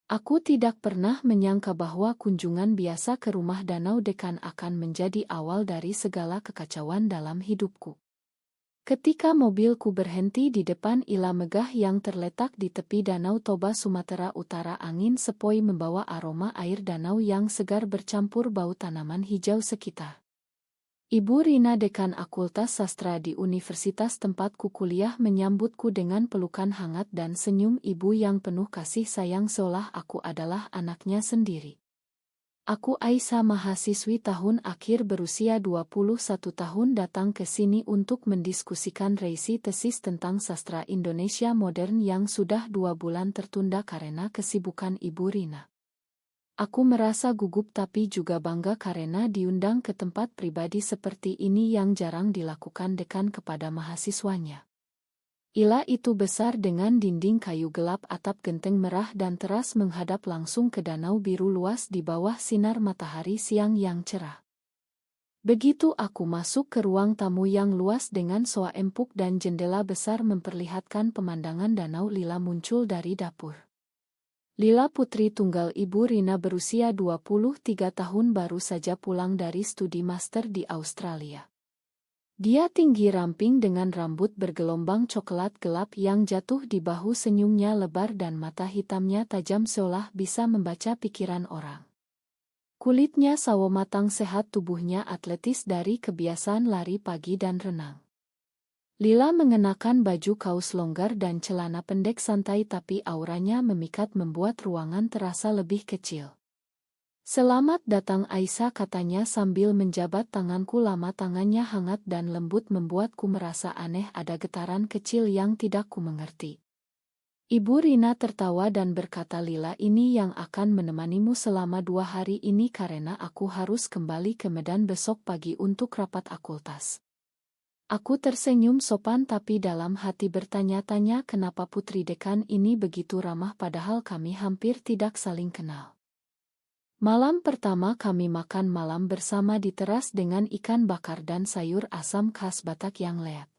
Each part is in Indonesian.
Aku tidak pernah menyangka bahwa kunjungan biasa ke rumah Danau Dekan akan menjadi awal dari segala kekacauan dalam hidupku. Ketika mobilku berhenti di depan Ila megah yang terletak di tepi Danau Toba, Sumatera Utara, angin sepoi membawa aroma air danau yang segar bercampur bau tanaman hijau sekitar. Ibu Rina, Dekan Akultas Sastra di universitas tempatku kuliah, menyambutku dengan pelukan hangat dan senyum ibu yang penuh kasih sayang seolah aku adalah anaknya sendiri. Aku Aisyah, mahasiswi tahun akhir berusia 21 tahun, datang ke sini untuk mendiskusikan reisi tesis tentang sastra Indonesia modern yang sudah 2 bulan tertunda karena kesibukan Ibu Rina. Aku merasa gugup tapi juga bangga karena diundang ke tempat pribadi seperti ini yang jarang dilakukan dekan kepada mahasiswanya. Ila itu besar dengan dinding kayu gelap, atap genteng merah dan teras menghadap langsung ke danau biru luas di bawah sinar matahari siang yang cerah. Begitu aku masuk ke ruang tamu yang luas dengan soa empuk dan jendela besar memperlihatkan pemandangan danau, Lila muncul dari dapur. Lila, putri tunggal Ibu Rina, berusia 23 tahun, baru saja pulang dari studi master di Australia. Dia tinggi ramping dengan rambut bergelombang coklat gelap yang jatuh di bahu, senyumnya lebar dan mata hitamnya tajam seolah bisa membaca pikiran orang. Kulitnya sawo matang sehat, tubuhnya atletis dari kebiasaan lari pagi dan renang. Lila mengenakan baju kaos longgar dan celana pendek santai, tapi auranya memikat membuat ruangan terasa lebih kecil. "Selamat datang Aisyah," katanya sambil menjabat tanganku. Lama tangannya hangat dan lembut membuatku merasa aneh, ada getaran kecil yang tidak ku mengerti. Ibu Rina tertawa dan berkata, "Lila, ini yang akan menemanimu selama 2 hari ini karena aku harus kembali ke Medan besok pagi untuk rapat akultas." Aku tersenyum sopan tapi dalam hati bertanya-tanya kenapa putri dekan ini begitu ramah padahal kami hampir tidak saling kenal. Malam pertama kami makan malam bersama di teras dengan ikan bakar dan sayur asam khas Batak yang lezat.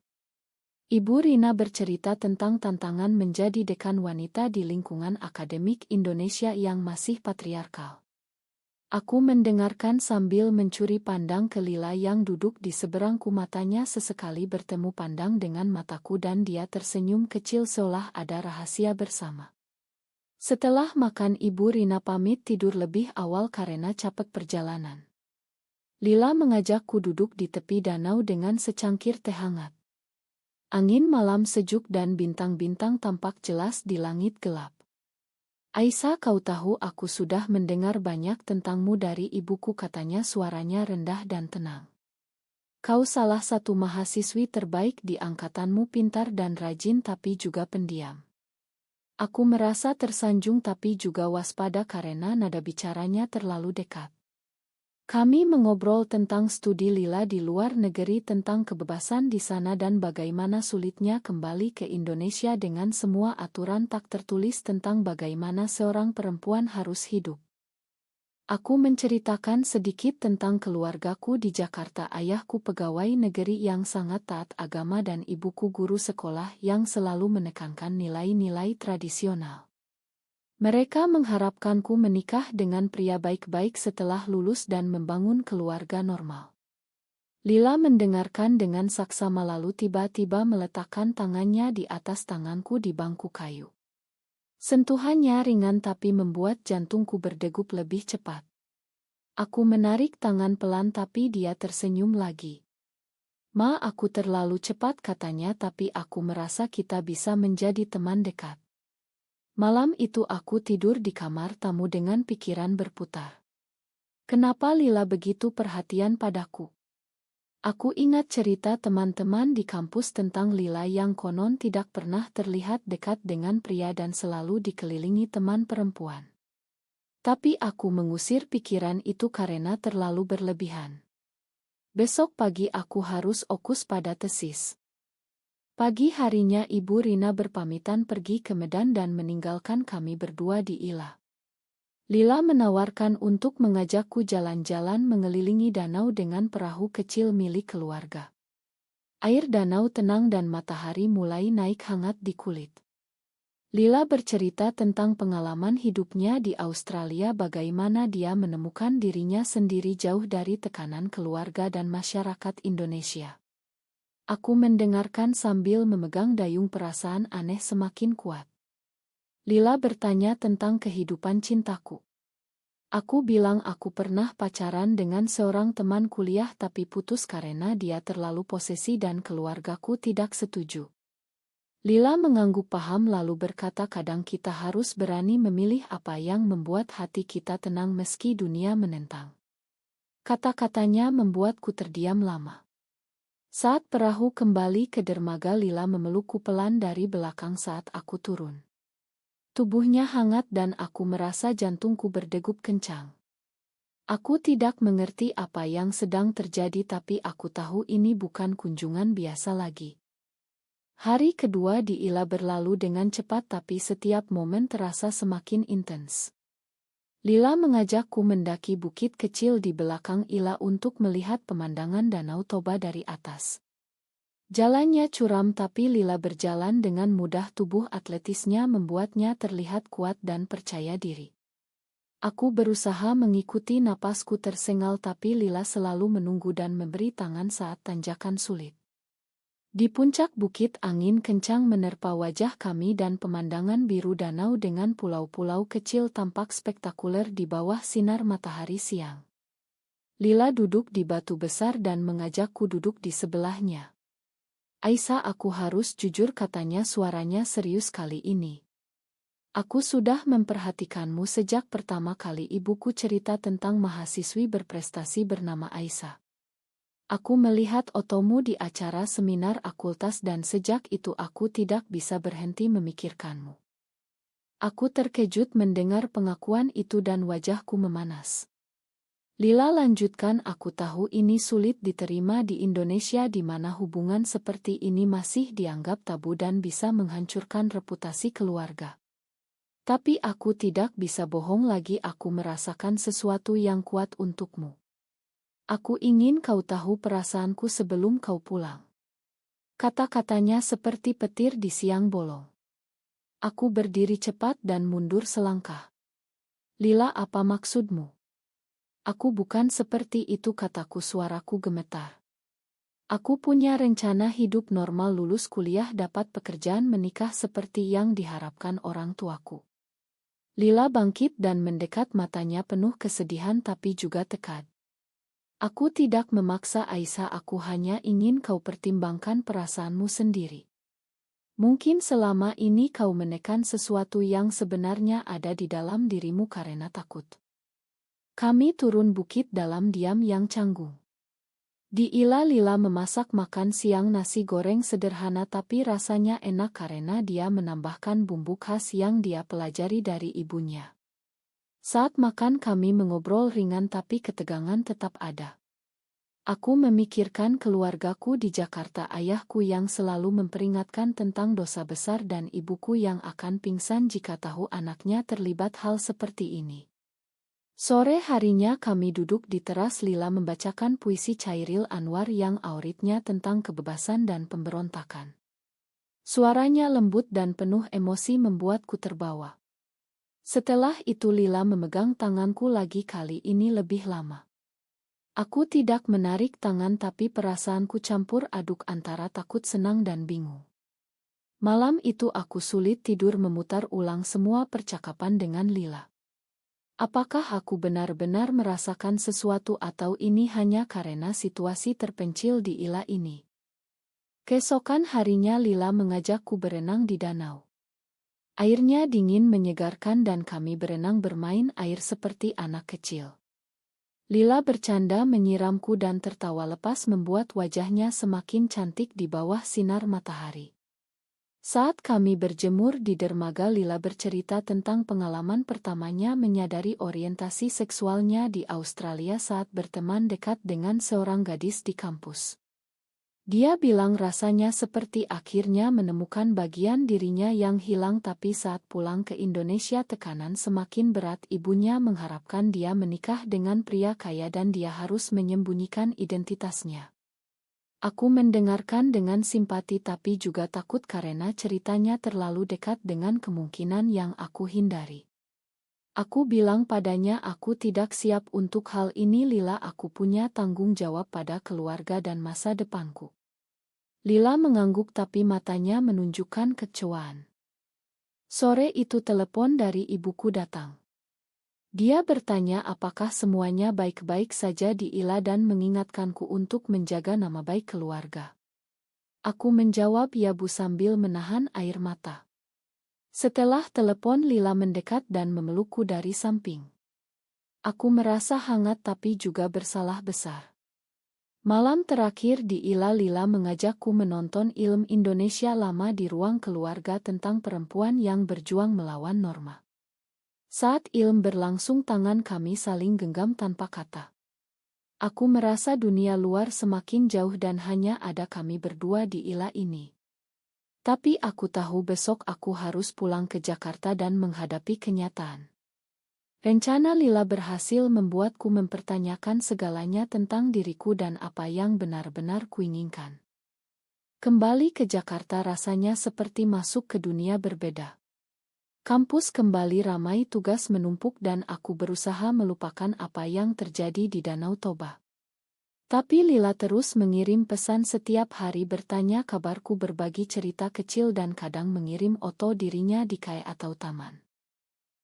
Ibu Rina bercerita tentang tantangan menjadi dekan wanita di lingkungan akademik Indonesia yang masih patriarkal. Aku mendengarkan sambil mencuri pandang ke Lila yang duduk di seberangku. Matanya sesekali bertemu pandang dengan mataku dan dia tersenyum kecil seolah ada rahasia bersama. Setelah makan Ibu Rina pamit tidur lebih awal karena capek perjalanan. Lila mengajakku duduk di tepi danau dengan secangkir teh hangat. Angin malam sejuk dan bintang-bintang tampak jelas di langit gelap. "Aisyah, kau tahu aku sudah mendengar banyak tentangmu dari ibuku," katanya, suaranya rendah dan tenang. "Kau salah satu mahasiswi terbaik di angkatanmu, pintar dan rajin tapi juga pendiam." Aku merasa tersanjung tapi juga waspada karena nada bicaranya terlalu dekat. Kami mengobrol tentang studi Lila di luar negeri, tentang kebebasan di sana dan bagaimana sulitnya kembali ke Indonesia dengan semua aturan tak tertulis tentang bagaimana seorang perempuan harus hidup. Aku menceritakan sedikit tentang keluargaku di Jakarta. Ayahku pegawai negeri yang sangat taat agama dan ibuku guru sekolah yang selalu menekankan nilai-nilai tradisional. Mereka mengharapkanku menikah dengan pria baik-baik setelah lulus dan membangun keluarga normal. Lila mendengarkan dengan saksama lalu tiba-tiba meletakkan tangannya di atas tanganku di bangku kayu. Sentuhannya ringan tapi membuat jantungku berdegup lebih cepat. Aku menarik tangan pelan tapi dia tersenyum lagi. "Ma, aku terlalu cepat," katanya, "tapi aku merasa kita bisa menjadi teman dekat." Malam itu aku tidur di kamar tamu dengan pikiran berputar. Kenapa Lila begitu perhatian padaku? Aku ingat cerita teman-teman di kampus tentang Lila yang konon tidak pernah terlihat dekat dengan pria dan selalu dikelilingi teman perempuan. Tapi aku mengusir pikiran itu karena terlalu berlebihan. Besok pagi aku harus fokus pada tesis. Pagi harinya Ibu Rina berpamitan pergi ke Medan dan meninggalkan kami berdua di Ila. Lila menawarkan untuk mengajakku jalan-jalan mengelilingi danau dengan perahu kecil milik keluarga. Air danau tenang dan matahari mulai naik hangat di kulit. Lila bercerita tentang pengalaman hidupnya di Australia, bagaimana dia menemukan dirinya sendiri jauh dari tekanan keluarga dan masyarakat Indonesia. Aku mendengarkan sambil memegang dayung, perasaan aneh semakin kuat. Lila bertanya tentang kehidupan cintaku. Aku bilang aku pernah pacaran dengan seorang teman kuliah tapi putus karena dia terlalu posesi dan keluargaku tidak setuju. Lila mengangguk paham lalu berkata, kadang kita harus berani memilih apa yang membuat hati kita tenang meski dunia menentang. Kata-katanya membuatku terdiam lama. Saat perahu kembali ke dermaga, Lila memelukku pelan dari belakang saat aku turun. Tubuhnya hangat dan aku merasa jantungku berdegup kencang. Aku tidak mengerti apa yang sedang terjadi, tapi aku tahu ini bukan kunjungan biasa lagi. Hari kedua di Ila berlalu dengan cepat, tapi setiap momen terasa semakin intens. Lila mengajakku mendaki bukit kecil di belakang Ila untuk melihat pemandangan Danau Toba dari atas. Jalannya curam tapi Lila berjalan dengan mudah, tubuh atletisnya membuatnya terlihat kuat dan percaya diri. Aku berusaha mengikuti, napasku tersengal tapi Lila selalu menunggu dan memberi tangan saat tanjakan sulit. Di puncak bukit angin kencang menerpa wajah kami dan pemandangan biru danau dengan pulau-pulau kecil tampak spektakuler di bawah sinar matahari siang. Lila duduk di batu besar dan mengajakku duduk di sebelahnya. Aisyah, aku harus jujur, katanya, suaranya serius kali ini. Aku sudah memperhatikanmu sejak pertama kali ibuku cerita tentang mahasiswi berprestasi bernama Aisyah. Aku melihat otomu di acara seminar akultas dan sejak itu aku tidak bisa berhenti memikirkanmu. Aku terkejut mendengar pengakuan itu dan wajahku memanas. Lila lanjutkan, aku tahu ini sulit diterima di Indonesia di mana hubungan seperti ini masih dianggap tabu dan bisa menghancurkan reputasi keluarga. Tapi aku tidak bisa bohong lagi, aku merasakan sesuatu yang kuat untukmu. Aku ingin kau tahu perasaanku sebelum kau pulang. Kata-katanya seperti petir di siang bolong. Aku berdiri cepat dan mundur selangkah. Lila, apa maksudmu? Aku bukan seperti itu, kataku, suaraku gemetar. Aku punya rencana hidup normal, lulus kuliah, dapat pekerjaan, menikah seperti yang diharapkan orang tuaku. Lila bangkit dan mendekat, matanya penuh kesedihan tapi juga tekad. Aku tidak memaksa Aisyah, aku hanya ingin kau pertimbangkan perasaanmu sendiri. Mungkin selama ini kau menekan sesuatu yang sebenarnya ada di dalam dirimu karena takut. Kami turun bukit dalam diam yang canggung. Di Ila, Lila memasak makan siang, nasi goreng sederhana tapi rasanya enak karena dia menambahkan bumbu khas yang dia pelajari dari ibunya. Saat makan kami mengobrol ringan tapi ketegangan tetap ada. Aku memikirkan keluargaku di Jakarta, ayahku yang selalu memperingatkan tentang dosa besar dan ibuku yang akan pingsan jika tahu anaknya terlibat hal seperti ini. Sore harinya kami duduk di teras, Lila membacakan puisi Chairil Anwar yang auritnya tentang kebebasan dan pemberontakan. Suaranya lembut dan penuh emosi membuatku terbawa. Setelah itu Lila memegang tanganku lagi, kali ini lebih lama. Aku tidak menarik tangan tapi perasaanku campur aduk antara takut, senang dan bingung. Malam itu aku sulit tidur memutar ulang semua percakapan dengan Lila. Apakah aku benar-benar merasakan sesuatu atau ini hanya karena situasi terpencil di Ila ini? Keesokan harinya Lila mengajakku berenang di danau. Airnya dingin menyegarkan dan kami berenang bermain air seperti anak kecil. Lila bercanda menyiramku dan tertawa lepas membuat wajahnya semakin cantik di bawah sinar matahari. Saat kami berjemur di dermaga, Lila bercerita tentang pengalaman pertamanya menyadari orientasi seksualnya di Australia saat berteman dekat dengan seorang gadis di kampus. Dia bilang rasanya seperti akhirnya menemukan bagian dirinya yang hilang, tapi saat pulang ke Indonesia tekanan semakin berat. Ibunya mengharapkan dia menikah dengan pria kaya dan dia harus menyembunyikan identitasnya. Aku mendengarkan dengan simpati tapi juga takut karena ceritanya terlalu dekat dengan kemungkinan yang aku hindari. Aku bilang padanya aku tidak siap untuk hal ini Lila, aku punya tanggung jawab pada keluarga dan masa depanku. Lila mengangguk tapi matanya menunjukkan kecewaan. Sore itu telepon dari ibuku datang. Dia bertanya apakah semuanya baik-baik saja di Ila dan mengingatkanku untuk menjaga nama baik keluarga. Aku menjawab ya Bu sambil menahan air mata. Setelah telepon Lila mendekat dan memelukku dari samping. Aku merasa hangat tapi juga bersalah besar. Malam terakhir di Ila, Lila mengajakku menonton film Indonesia lama di ruang keluarga tentang perempuan yang berjuang melawan norma. Saat film berlangsung tangan kami saling genggam tanpa kata. Aku merasa dunia luar semakin jauh dan hanya ada kami berdua di Ila ini. Tapi aku tahu besok aku harus pulang ke Jakarta dan menghadapi kenyataan. Rencana Lila berhasil membuatku mempertanyakan segalanya tentang diriku dan apa yang benar-benar kuinginkan. Kembali ke Jakarta rasanya seperti masuk ke dunia berbeda. Kampus kembali ramai, tugas menumpuk dan aku berusaha melupakan apa yang terjadi di Danau Toba. Tapi Lila terus mengirim pesan setiap hari, bertanya kabarku, berbagi cerita kecil dan kadang mengirim foto dirinya di kai atau taman.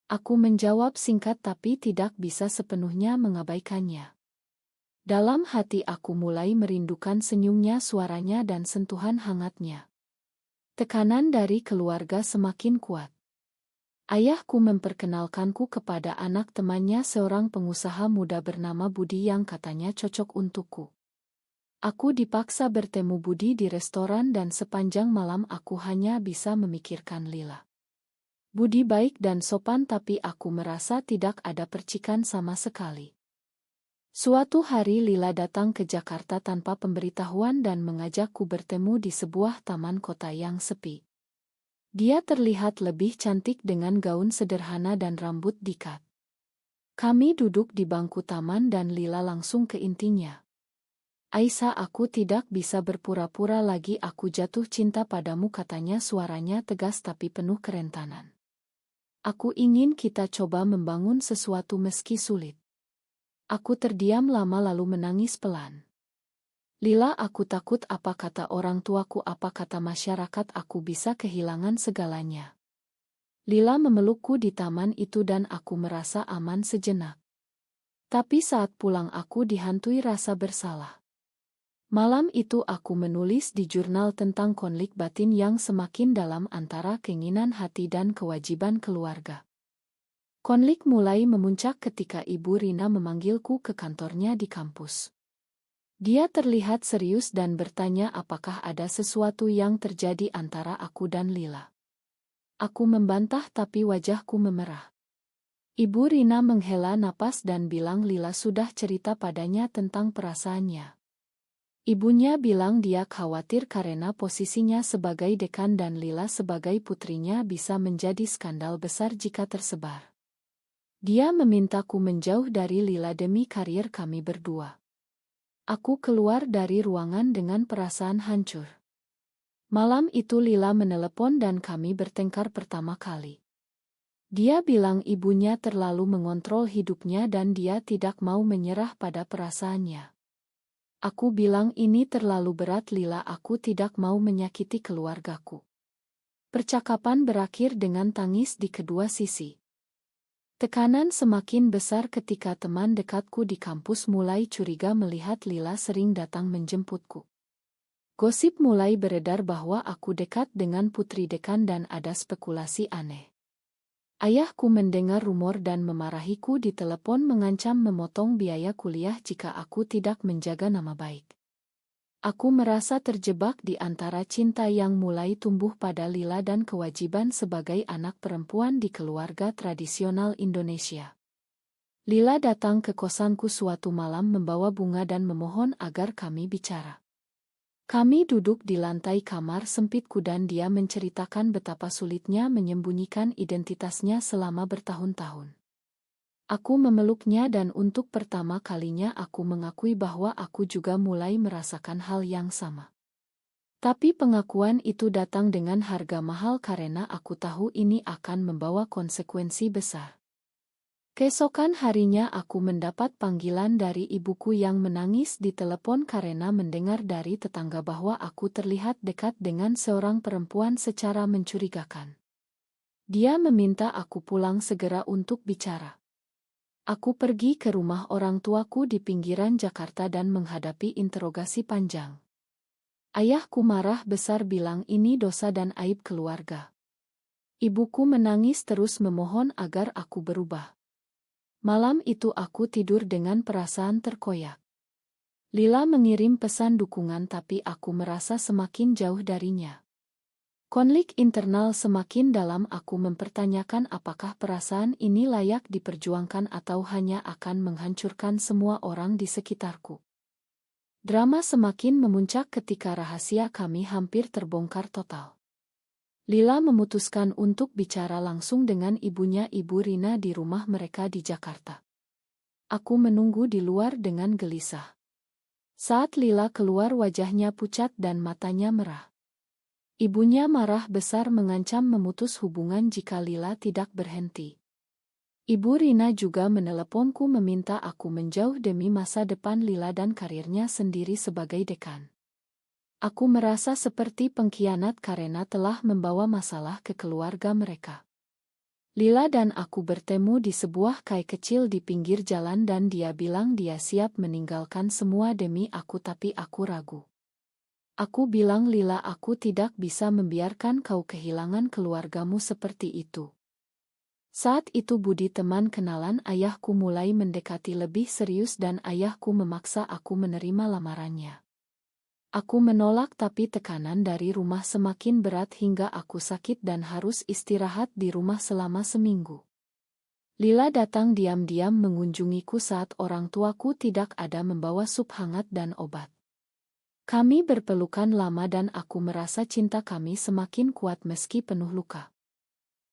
Aku menjawab singkat tapi tidak bisa sepenuhnya mengabaikannya. Dalam hati aku mulai merindukan senyumnya, suaranya dan sentuhan hangatnya. Tekanan dari keluarga semakin kuat. Ayahku memperkenalkanku kepada anak temannya, seorang pengusaha muda bernama Budi yang katanya cocok untukku. Aku dipaksa bertemu Budi di restoran dan sepanjang malam aku hanya bisa memikirkan Lila. Budi baik dan sopan tapi aku merasa tidak ada percikan sama sekali. Suatu hari Lila datang ke Jakarta tanpa pemberitahuan dan mengajakku bertemu di sebuah taman kota yang sepi. Dia terlihat lebih cantik dengan gaun sederhana dan rambut dikat. Kami duduk di bangku taman dan Lila langsung ke intinya. Aisyah, aku tidak bisa berpura-pura lagi, aku jatuh cinta padamu, katanya, suaranya tegas tapi penuh kerentanan. Aku ingin kita coba membangun sesuatu meski sulit. Aku terdiam lama lalu menangis pelan. Lila, aku takut, apa kata orang tuaku, apa kata masyarakat, aku bisa kehilangan segalanya. Lila memelukku di taman itu dan aku merasa aman sejenak. Tapi saat pulang aku dihantui rasa bersalah. Malam itu aku menulis di jurnal tentang konflik batin yang semakin dalam antara keinginan hati dan kewajiban keluarga. Konflik mulai memuncak ketika Ibu Rina memanggilku ke kantornya di kampus. Dia terlihat serius dan bertanya apakah ada sesuatu yang terjadi antara aku dan Lila. Aku membantah tapi wajahku memerah. Ibu Rina menghela napas dan bilang Lila sudah cerita padanya tentang perasaannya. Ibunya bilang dia khawatir karena posisinya sebagai dekan dan Lila sebagai putrinya bisa menjadi skandal besar jika tersebar. Dia memintaku menjauh dari Lila demi karier kami berdua. Aku keluar dari ruangan dengan perasaan hancur. Malam itu Lila menelepon dan kami bertengkar pertama kali. Dia bilang ibunya terlalu mengontrol hidupnya dan dia tidak mau menyerah pada perasaannya. Aku bilang ini terlalu berat Lila, aku tidak mau menyakiti keluargaku. Percakapan berakhir dengan tangis di kedua sisi. Tekanan semakin besar ketika teman dekatku di kampus mulai curiga melihat Lila sering datang menjemputku. Gosip mulai beredar bahwa aku dekat dengan putri dekan dan ada spekulasi aneh. Ayahku mendengar rumor dan memarahiku di telepon, mengancam memotong biaya kuliah jika aku tidak menjaga nama baik. Aku merasa terjebak di antara cinta yang mulai tumbuh pada Lila dan kewajiban sebagai anak perempuan di keluarga tradisional Indonesia. Lila datang ke kosanku suatu malam membawa bunga dan memohon agar kami bicara. Kami duduk di lantai kamar sempitku dan dia menceritakan betapa sulitnya menyembunyikan identitasnya selama bertahun-tahun. Aku memeluknya dan untuk pertama kalinya aku mengakui bahwa aku juga mulai merasakan hal yang sama. Tapi pengakuan itu datang dengan harga mahal karena aku tahu ini akan membawa konsekuensi besar. Keesokan harinya aku mendapat panggilan dari ibuku yang menangis di telepon karena mendengar dari tetangga bahwa aku terlihat dekat dengan seorang perempuan secara mencurigakan. Dia meminta aku pulang segera untuk bicara. Aku pergi ke rumah orang tuaku di pinggiran Jakarta dan menghadapi interogasi panjang. Ayahku marah besar bilang ini dosa dan aib keluarga. Ibuku menangis terus memohon agar aku berubah. Malam itu aku tidur dengan perasaan terkoyak. Lila mengirim pesan dukungan tapi aku merasa semakin jauh darinya. Konflik internal semakin dalam, aku mempertanyakan apakah perasaan ini layak diperjuangkan atau hanya akan menghancurkan semua orang di sekitarku. Drama semakin memuncak ketika rahasia kami hampir terbongkar total. Lila memutuskan untuk bicara langsung dengan ibunya, Ibu Rina, di rumah mereka di Jakarta. Aku menunggu di luar dengan gelisah. Saat Lila keluar wajahnya pucat dan matanya merah. Ibunya marah besar mengancam memutus hubungan jika Lila tidak berhenti. Ibu Rina juga meneleponku meminta aku menjauh demi masa depan Lila dan karirnya sendiri sebagai dekan. Aku merasa seperti pengkhianat karena telah membawa masalah ke keluarga mereka. Lila dan aku bertemu di sebuah kai kecil di pinggir jalan dan dia bilang dia siap meninggalkan semua demi aku, tapi aku ragu. Aku bilang, Lila, aku tidak bisa membiarkan kau kehilangan keluargamu seperti itu. Saat itu Budi, teman kenalan ayahku, mulai mendekati lebih serius dan ayahku memaksa aku menerima lamarannya. Aku menolak tapi tekanan dari rumah semakin berat hingga aku sakit dan harus istirahat di rumah selama seminggu. Lila datang diam-diam mengunjungiku saat orang tuaku tidak ada, membawa sup hangat dan obat. Kami berpelukan lama dan aku merasa cinta kami semakin kuat meski penuh luka.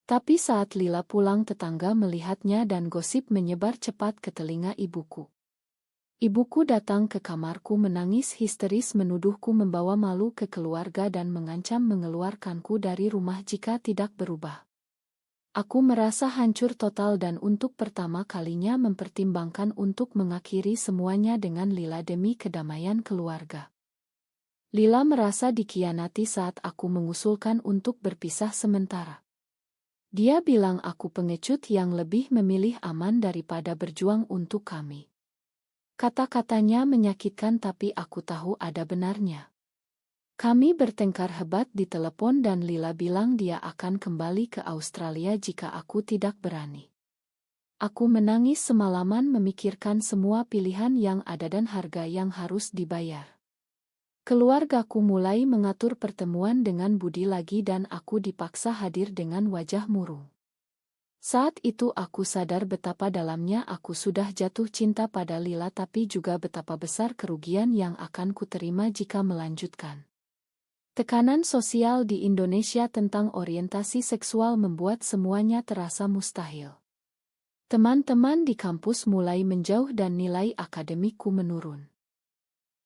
Tapi saat Lila pulang, tetangga melihatnya dan gosip menyebar cepat ke telinga ibuku. Ibuku datang ke kamarku menangis histeris menuduhku membawa malu ke keluarga dan mengancam mengeluarkanku dari rumah jika tidak berubah. Aku merasa hancur total dan untuk pertama kalinya mempertimbangkan untuk mengakhiri semuanya dengan Lila demi kedamaian keluarga. Lila merasa dikhianati saat aku mengusulkan untuk berpisah sementara. Dia bilang aku pengecut yang lebih memilih aman daripada berjuang untuk kami. Kata-katanya menyakitkan tapi aku tahu ada benarnya. Kami bertengkar hebat di telepon dan Lila bilang dia akan kembali ke Australia jika aku tidak berani. Aku menangis semalaman memikirkan semua pilihan yang ada dan harga yang harus dibayar. Keluargaku mulai mengatur pertemuan dengan Budi lagi dan aku dipaksa hadir dengan wajah murung. Saat itu aku sadar betapa dalamnya aku sudah jatuh cinta pada Lila, tapi juga betapa besar kerugian yang akan kuterima jika melanjutkan. Tekanan sosial di Indonesia tentang orientasi seksual membuat semuanya terasa mustahil. Teman-teman di kampus mulai menjauh dan nilai akademikku menurun.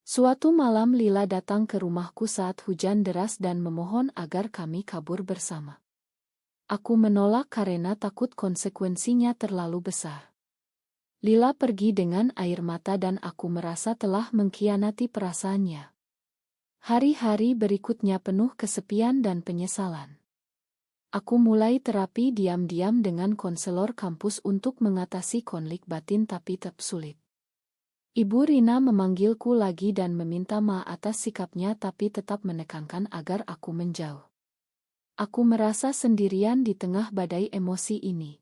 Suatu malam Lila datang ke rumahku saat hujan deras dan memohon agar kami kabur bersama. Aku menolak karena takut konsekuensinya terlalu besar. Lila pergi dengan air mata dan aku merasa telah mengkhianati perasaannya. Hari-hari berikutnya penuh kesepian dan penyesalan. Aku mulai terapi diam-diam dengan konselor kampus untuk mengatasi konflik batin tapi tetap sulit. Ibu Rina memanggilku lagi dan meminta maaf atas sikapnya tapi tetap menekankan agar aku menjauh. Aku merasa sendirian di tengah badai emosi ini.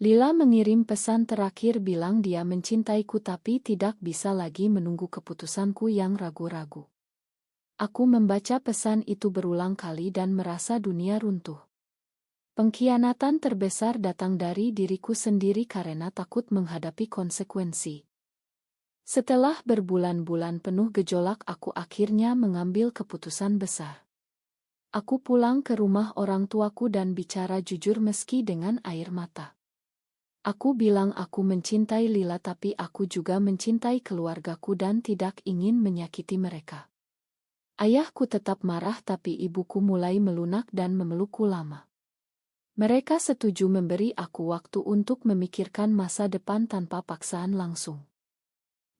Lila mengirim pesan terakhir bilang dia mencintaiku tapi tidak bisa lagi menunggu keputusanku yang ragu-ragu. Aku membaca pesan itu berulang kali dan merasa dunia runtuh. Pengkhianatan terbesar datang dari diriku sendiri karena takut menghadapi konsekuensi. Setelah berbulan-bulan penuh gejolak, aku akhirnya mengambil keputusan besar. Aku pulang ke rumah orang tuaku dan bicara jujur meski dengan air mata. Aku bilang aku mencintai Lila tapi aku juga mencintai keluargaku dan tidak ingin menyakiti mereka. Ayahku tetap marah tapi ibuku mulai melunak dan memelukku lama. Mereka setuju memberi aku waktu untuk memikirkan masa depan tanpa paksaan langsung.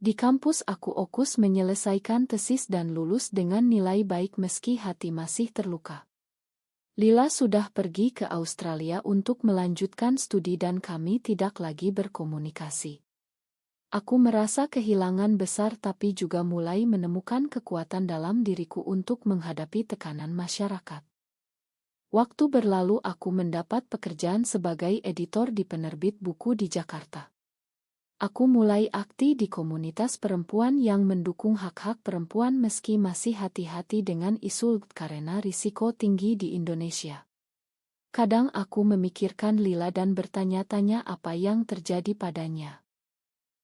Di kampus aku fokus menyelesaikan tesis dan lulus dengan nilai baik meski hati masih terluka. Lila sudah pergi ke Australia untuk melanjutkan studi dan kami tidak lagi berkomunikasi. Aku merasa kehilangan besar tapi juga mulai menemukan kekuatan dalam diriku untuk menghadapi tekanan masyarakat. Waktu berlalu aku mendapat pekerjaan sebagai editor di penerbit buku di Jakarta. Aku mulai aktif di komunitas perempuan yang mendukung hak-hak perempuan meski masih hati-hati dengan isu karena risiko tinggi di Indonesia. Kadang aku memikirkan Lila dan bertanya-tanya apa yang terjadi padanya.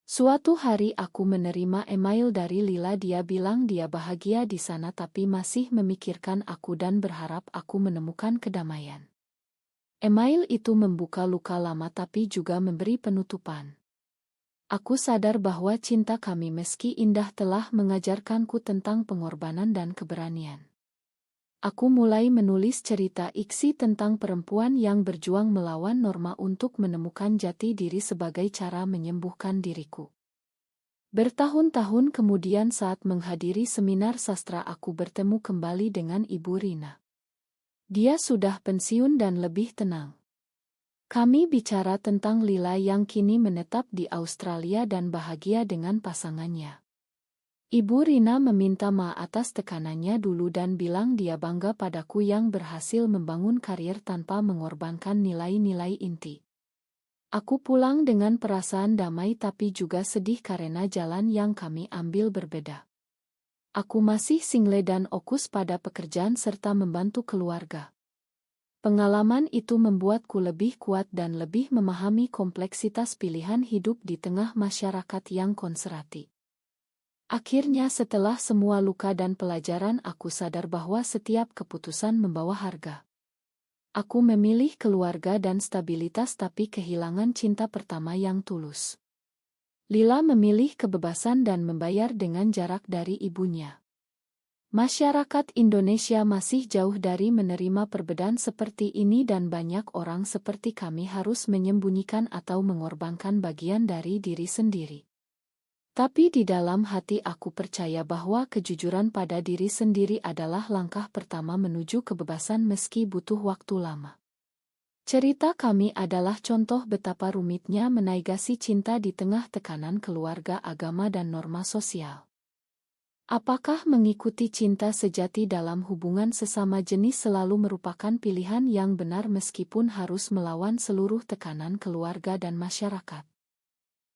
Suatu hari aku menerima email dari Lila, dia bilang dia bahagia di sana tapi masih memikirkan aku dan berharap aku menemukan kedamaian. Email itu membuka luka lama tapi juga memberi penutupan. Aku sadar bahwa cinta kami meski indah telah mengajarkanku tentang pengorbanan dan keberanian. Aku mulai menulis cerita fiksi tentang perempuan yang berjuang melawan norma untuk menemukan jati diri sebagai cara menyembuhkan diriku. Bertahun-tahun kemudian saat menghadiri seminar sastra aku bertemu kembali dengan Ibu Rina. Dia sudah pensiun dan lebih tenang. Kami bicara tentang Lila yang kini menetap di Australia dan bahagia dengan pasangannya. Ibu Rina meminta maaf atas tekanannya dulu dan bilang dia bangga padaku yang berhasil membangun karier tanpa mengorbankan nilai-nilai inti. Aku pulang dengan perasaan damai tapi juga sedih karena jalan yang kami ambil berbeda. Aku masih single dan fokus pada pekerjaan serta membantu keluarga. Pengalaman itu membuatku lebih kuat dan lebih memahami kompleksitas pilihan hidup di tengah masyarakat yang konservatif. Akhirnya setelah semua luka dan pelajaran aku sadar bahwa setiap keputusan membawa harga. Aku memilih keluarga dan stabilitas tapi kehilangan cinta pertama yang tulus. Lila memilih kebebasan dan membayar dengan jarak dari ibunya. Masyarakat Indonesia masih jauh dari menerima perbedaan seperti ini dan banyak orang seperti kami harus menyembunyikan atau mengorbankan bagian dari diri sendiri. Tapi di dalam hati aku percaya bahwa kejujuran pada diri sendiri adalah langkah pertama menuju kebebasan meski butuh waktu lama. Cerita kami adalah contoh betapa rumitnya menegasi cinta di tengah tekanan keluarga, agama dan norma sosial. Apakah mengikuti cinta sejati dalam hubungan sesama jenis selalu merupakan pilihan yang benar meskipun harus melawan seluruh tekanan keluarga dan masyarakat?